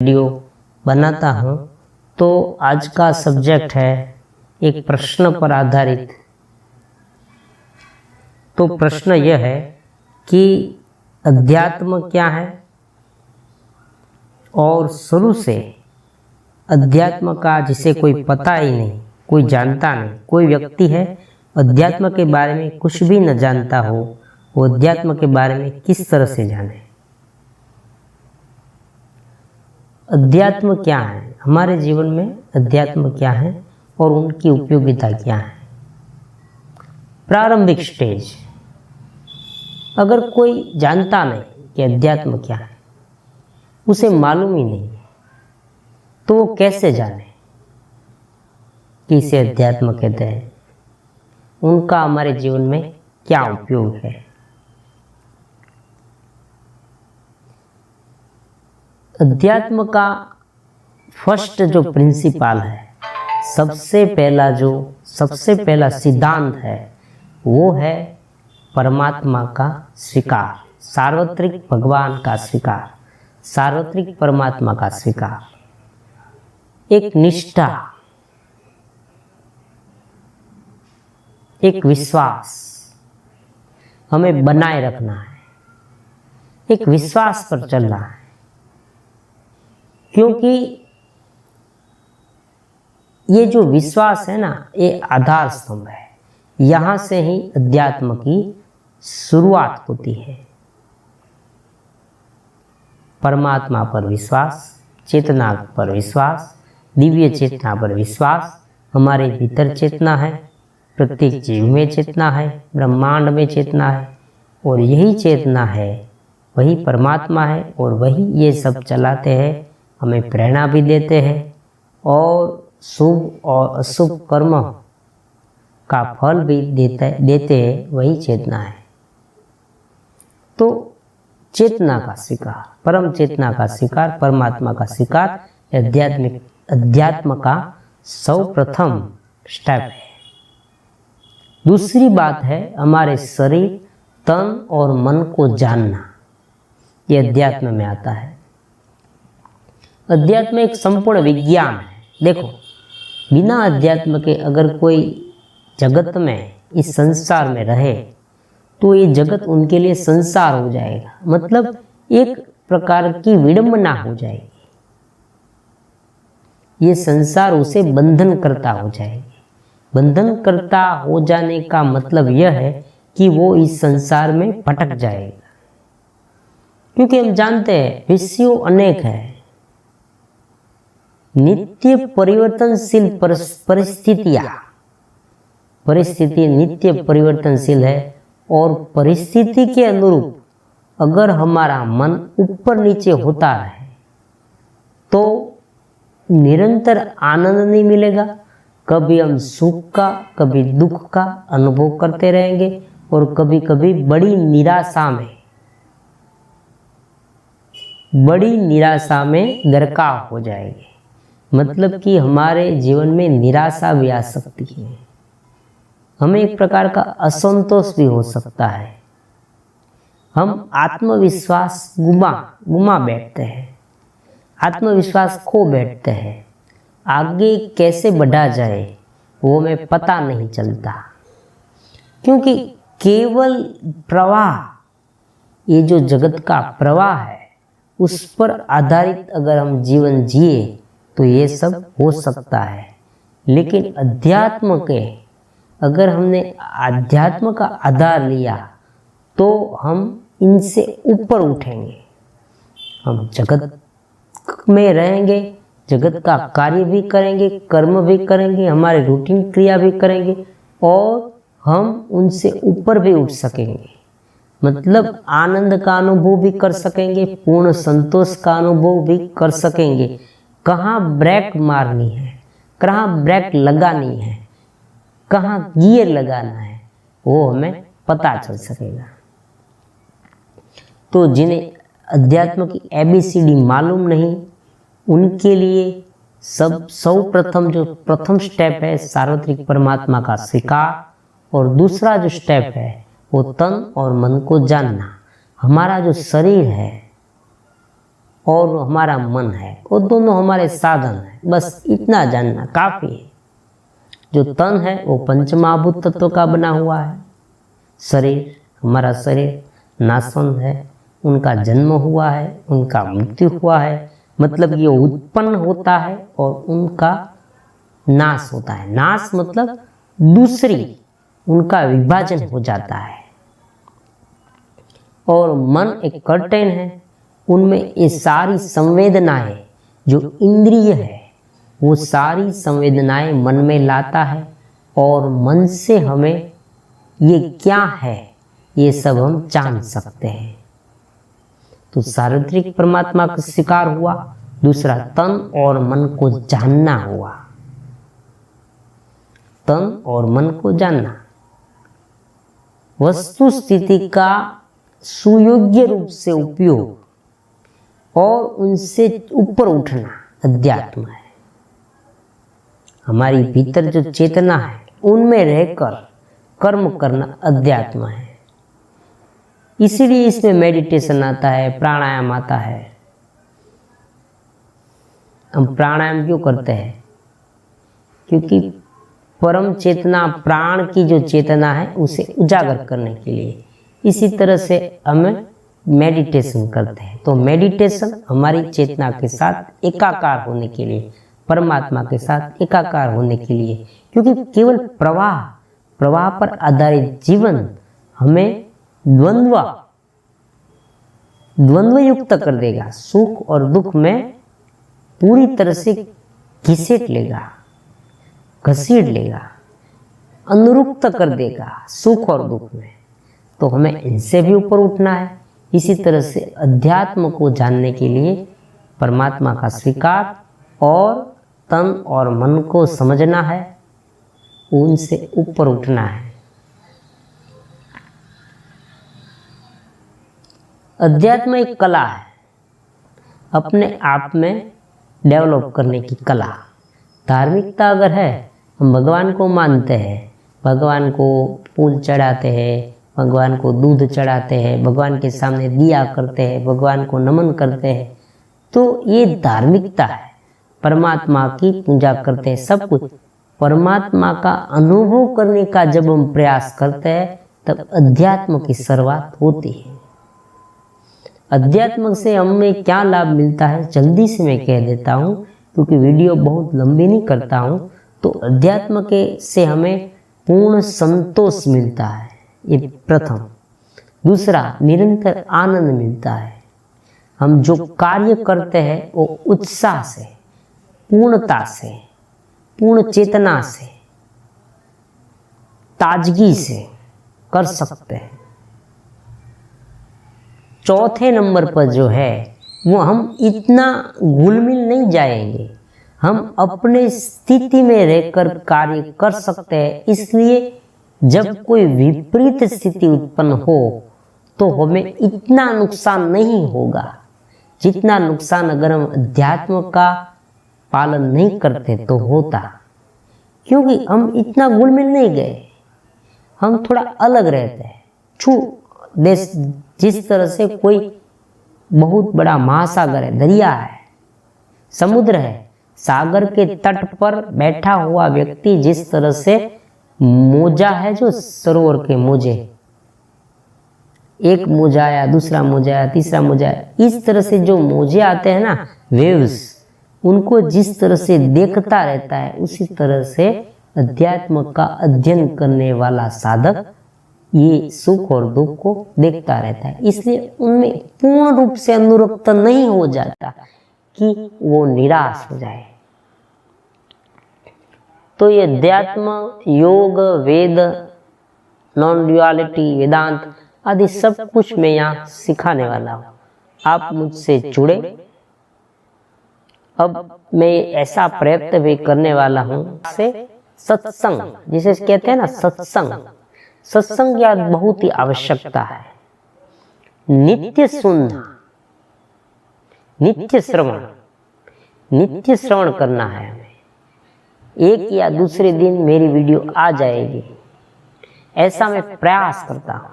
Video बनाता हूँ तो आज का सब्जेक्ट है एक प्रश्न पर आधारित। तो प्रश्न यह है कि अध्यात्म क्या है, और शुरू से अध्यात्म का जिसे कोई पता ही नहीं, कोई जानता नहीं, कोई व्यक्ति है अध्यात्म के बारे में कुछ भी न जानता हो, वो अध्यात्म के बारे में किस तरह से जाने। अध्यात्म क्या है, हमारे जीवन में अध्यात्म क्या है और उनकी उपयोगिता क्या है। प्रारंभिक स्टेज, अगर कोई जानता नहीं कि अध्यात्म क्या है, उसे मालूम ही नहीं, तो वो कैसे जाने कि इसे अध्यात्म कहते हैं, उनका हमारे जीवन में क्या उपयोग है। अध्यात्म का फर्स्ट जो प्रिंसिपल है, सबसे पहला सिद्धांत है, वो है परमात्मा का स्वीकार, सार्वत्रिक भगवान का स्वीकार, सार्वत्रिक परमात्मा का स्वीकार। एक निष्ठा, एक विश्वास हमें बनाए रखना है, एक विश्वास पर चलना है, क्योंकि ये जो विश्वास है ना, ये आधार स्तंभ है। यहां से ही अध्यात्म की शुरुआत होती है। परमात्मा पर विश्वास, चेतना पर विश्वास, दिव्य चेतना पर विश्वास। हमारे भीतर चेतना है, प्रत्येक जीव में चेतना है, ब्रह्मांड में चेतना है, और यही चेतना है, वही परमात्मा है, और वही ये सब चलाते हैं, हमें प्रेरणा भी देते हैं, और शुभ और अशुभ कर्म का फल भी देते हैं, वही चेतना है। तो चेतना का स्वीकार, परम चेतना का स्वीकार, परमात्मा का स्वीकार अध्यात्म का सर्वप्रथम स्टेप है। दूसरी बात है हमारे शरीर, तन और मन को जानना, ये अध्यात्म में आता है। अध्यात्म एक संपूर्ण विज्ञान है। देखो, बिना अध्यात्म के अगर कोई जगत में, इस संसार में रहे, तो ये जगत उनके लिए संसार हो जाएगा, मतलब एक प्रकार की विडंबना हो जाएगी। ये संसार उसे बंधन करता हो जाएगी। बंधन करता हो जाने का मतलब यह है कि वो इस संसार में भटक जाएगा, क्योंकि हम जानते हैं विषयों अनेक है, नित्य परिवर्तनशील परिस्थिति नित्य परिवर्तनशील है, और परिस्थिति के अनुरूप अगर हमारा मन ऊपर नीचे होता रहे तो निरंतर आनंद नहीं मिलेगा। कभी हम सुख का, कभी दुख का अनुभव करते रहेंगे, और कभी कभी बड़ी निराशा में गरकाव हो जाएंगे। मतलब कि हमारे जीवन में निराशा भी आ सकती है, हमें एक प्रकार का असंतोष भी हो सकता है। हम आत्मविश्वास गुमा बैठते हैं, आत्मविश्वास खो बैठते हैं। आगे कैसे बढ़ा जाए वो हमें पता नहीं चलता, क्योंकि केवल प्रवाह, ये जो जगत का प्रवाह है, उस पर आधारित अगर हम जीवन जिए तो ये सब हो सकता है। लेकिन अगर हमने अध्यात्म का आधार लिया तो हम इनसे ऊपर उठेंगे। हम जगत में रहेंगे, जगत का कार्य भी करेंगे, कर्म भी करेंगे, हमारे रूटीन क्रिया भी करेंगे, और हम उनसे ऊपर भी उठ सकेंगे। मतलब आनंद का अनुभव भी कर सकेंगे, पूर्ण संतोष का अनुभव भी कर सकेंगे। कहाँ ब्रेक मारनी है, कहाँ ब्रेक लगानी है, कहाँ गियर लगाना है, वो हमें पता चल सकेगा। तो जिन्हें अध्यात्म की ABCD मालूम नहीं, उनके लिए सर्वप्रथम जो प्रथम स्टेप है सार्वत्रिक परमात्मा का स्वीकार, और दूसरा जो स्टेप है वो तन और मन को जानना। हमारा जो शरीर है और हमारा मन है, वो दोनों हमारे साधन है। बस इतना जानना काफी है। जो तन है वो पंचमहाभूत तत्व का बना हुआ है। शरीर, हमारा शरीर नाशवंत है, उनका जन्म हुआ है, उनका मृत्यु हुआ है, मतलब ये उत्पन्न होता है और उनका नाश होता है। नाश मतलब दूसरी, उनका विभाजन हो जाता है। और मन एक कर्टेन है, उनमें ये सारी संवेदनाएं, जो इंद्रिय है वो सारी संवेदनाएं मन में लाता है और मन से हमें ये क्या है ये सब हम जान सकते हैं। तो सार्वत्रिक परमात्मा का शिकार हुआ। दूसरा, तन और मन को जानना हुआ। तन और मन को जानना, वस्तु स्थिति का सुयोग्य रूप से उपयोग और उनसे ऊपर उठना अध्यात्म है। हमारी भीतर जो चेतना है उनमें रहकर कर्म करना अध्यात्म है। इसीलिए इसमें मेडिटेशन आता है, प्राणायाम आता है। हम प्राणायाम क्यों करते हैं? क्योंकि परम चेतना, प्राण की जो चेतना है उसे उजागर करने के लिए। इसी तरह से हम मेडिटेशन करते हैं। तो मेडिटेशन हमारी चेतना के साथ एकाकार होने के लिए, परमात्मा के साथ एकाकार होने के लिए, क्योंकि केवल प्रवाह पर आधारित जीवन हमें द्वंद्व युक्त कर देगा। सुख और दुख में पूरी तरह से घसीट लेगा, घसीट लेगा, अनुरुक्त कर देगा सुख और दुख में। तो हमें इनसे भी ऊपर उठना है। इसी तरह से अध्यात्म को जानने के लिए परमात्मा का स्वीकार और तन और मन को समझना है, उनसे ऊपर उठना है। अध्यात्म एक कला है, अपने आप में डेवलप करने की कला। धार्मिकता अगर है, हम भगवान को मानते हैं, भगवान को फूल चढ़ाते हैं, भगवान को दूध चढ़ाते हैं, भगवान के सामने दिया करते हैं, भगवान को नमन करते हैं, तो ये धार्मिकता है। परमात्मा की पूजा करते हैं, सब कुछ परमात्मा का अनुभव करने का जब हम प्रयास करते हैं तब अध्यात्म की शुरुआत होती है। अध्यात्म से हमें क्या लाभ मिलता है जल्दी से मैं कह देता हूँ, क्योंकि वीडियो बहुत लंबी नहीं करता हूँ। तो अध्यात्म के से हमें पूर्ण संतोष मिलता है, ये प्रथम। दूसरा, निरंतर आनंद मिलता है। हम जो कार्य करते हैं वो उत्साह से, पूर्णता से, पूर्ण चेतना से, ताजगी से कर सकते हैं। चौथे नंबर पर जो है वो हम इतना घुलमिल नहीं जाएंगे, हम अपने स्थिति में रहकर कार्य कर सकते हैं। इसलिए जब कोई विपरीत स्थिति उत्पन्न हो तो हमें इतना नुकसान नहीं होगा जितना नुकसान अगर हम अध्यात्म का पालन नहीं करते तो होता। क्योंकि हम इतना घुलमिल नहीं गए, हम थोड़ा अलग रहते हैं। जिस तरह से कोई बहुत बड़ा महासागर है, दरिया है, समुद्र है, सागर के तट पर बैठा हुआ व्यक्ति जिस तरह से मोजा है, जो सरोवर के मोजे, एक मोजा आया, दूसरा मोजा आया, तीसरा मोजा आया, इस तरह से जो मोजे आते हैं ना, वेव्स, उनको जिस तरह से देखता रहता है, उसी तरह से अध्यात्म का अध्ययन करने वाला साधक ये सुख और दुख को देखता रहता है। इसलिए उनमें पूर्ण रूप से अनुरक्त नहीं हो जाता कि वो निराश हो जाए। तो ये अध्यात्म, योग, वेद, नॉन ड्युअलिटी, वेदांत आदि सब कुछ मैं यहाँ सिखाने वाला हूँ। आप मुझसे जुड़े। अब मैं ऐसा प्रयत्न भी करने वाला हूँ से सत्संग, जिसे कहते हैं ना सत्संग, सत्संग की बहुत ही आवश्यकता है। नित्य सुनना, नित्य श्रवण करना है हमें। एक या दूसरे दिन मेरी वीडियो आ जाएगी, ऐसा मैं प्रयास करता हूँ।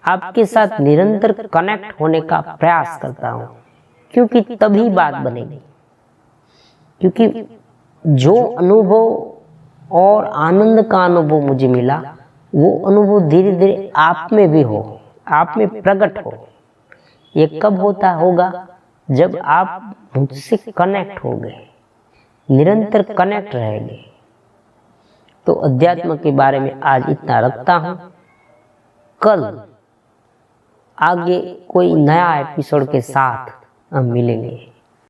आपके साथ निरंतर कनेक्ट होने का प्रयास करता हूँ। क्योंकि तभी बात बनेगी। क्योंकि जो अनुभव और आनंद का अनुभव मुझे मिला, वो अनुभव धीरे धीरे आप में भी हो, आप में प्रकट हो। ये कब होता होगा? जब आप मुझसे कनेक्ट हो गए, निरंतर कनेक्ट रहेंगे। तो अध्यात्म के बारे में आज इतना रखता हूँ। कल आगे कोई नया एपिसोड के साथ हम मिलेंगे।